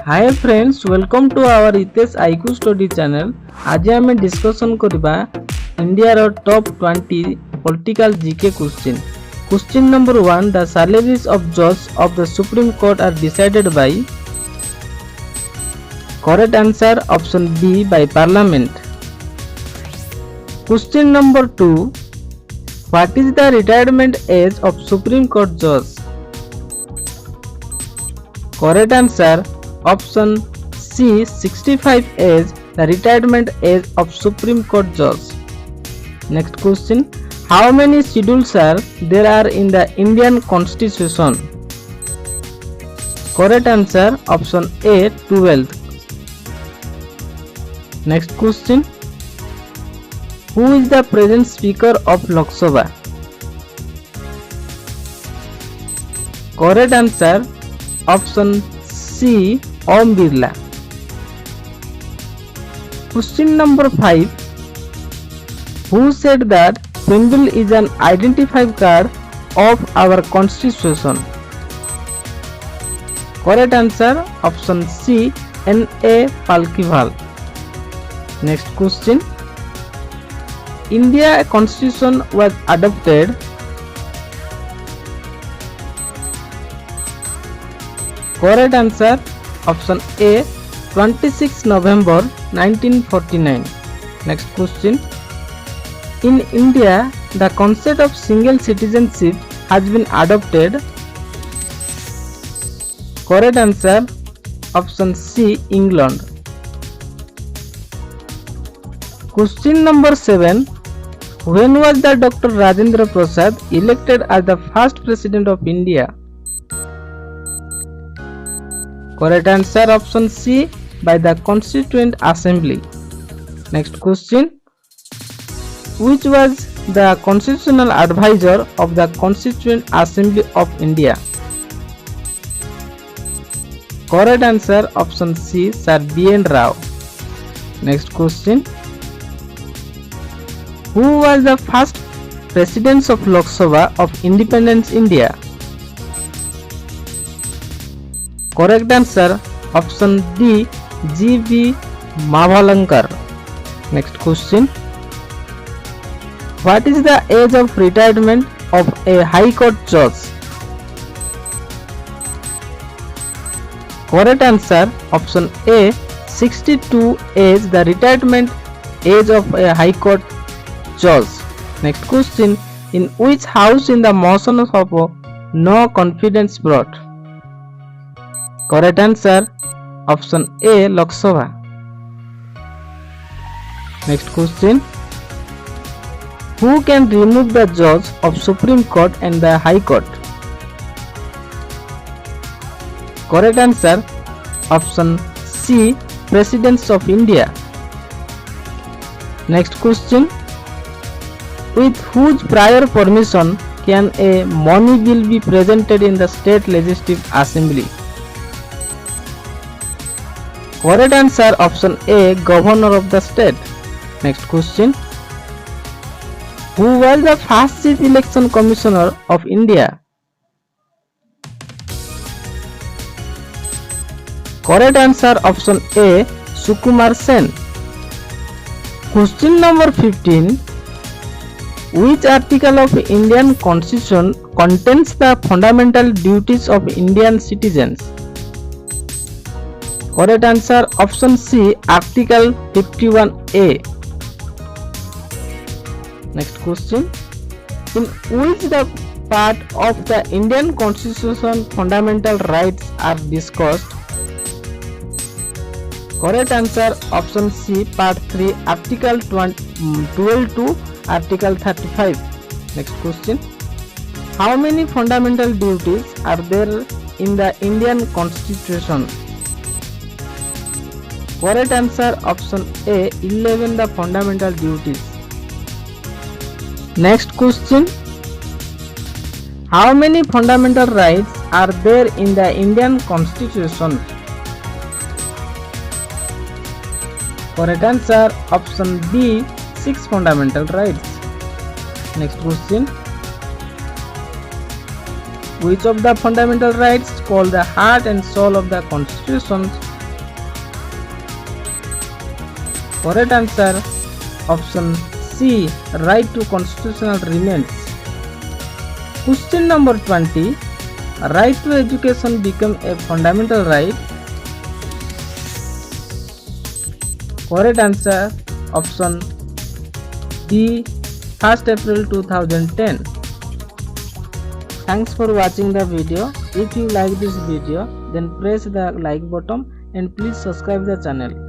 Hi friends, welcome to our Itesh IQ study channel. आज आम discussion करबा इंडिया रो top 20 political GK question. Question number 1, the salaries of जज of the supreme court are decided by. Correct answer option B, by parliament. Question number 2, what is the retirement age of supreme court जज। Correct answer option C, 65 age, the retirement age of Supreme Court judge. Next question, how many schedules are there in the Indian Constitution? Correct answer option A, 12. Next question, who is the present Speaker of Lok Sabha? Correct answer option C, Om Birla. Question number 5, who said that Preamble is an identifier card of our constitution? Correct answer option C, N.A. Palkival. Next question, India constitution was adopted. Correct answer option A, 26 November 1949. Next question, in India the concept of single citizenship has been adopted. Correct answer option C, England. Question number 7, when was the Dr. Rajendra Prasad elected as the first president of India? Correct answer option C, by the Constituent Assembly. Next question, which was the constitutional advisor of the Constituent Assembly of India? Correct answer option C, Sir B.N. Rao. Next question, who was the first president of Lok Sabha of Independence India? Correct answer option D, G.V. Mavalankar. Next question, what is the age of retirement of a High Court judge? Correct answer option A, 62 age, the retirement age of a High Court judge. Next question, in which house in the motion of no confidence brought? Correct answer option A, Lok Sabha. Next question, who can remove the judge of Supreme Court and the High Court? Correct answer option C, Presidents of India. Next question, with whose prior permission can a money bill be presented in the State Legislative Assembly? Correct answer option A, Governor of the state. Next question, who was the first Chief Election Commissioner of India? Correct answer option A, Sukumar Sen. Question number 15, which article of Indian Constitution contains the fundamental duties of Indian citizens? Correct answer option C, Article 51A. Next question, in which the part of the Indian Constitution fundamental rights are discussed? Correct answer option C, part 3, Article 12 to Article 35. Next question, how many fundamental duties are there in the Indian Constitution? Correct answer option A, 11 the fundamental duties. Next question, how many fundamental rights are there in the Indian Constitution? Correct answer option B, 6 fundamental rights. Next question, which of the fundamental rights called the heart and soul of the Constitution Correct answer option C, right to constitutional remains. Question number 20. Right to education become a fundamental right. Correct answer option D, 1st April 2010. Thanks for watching the video. If you like this video, then press the like button and please subscribe the channel.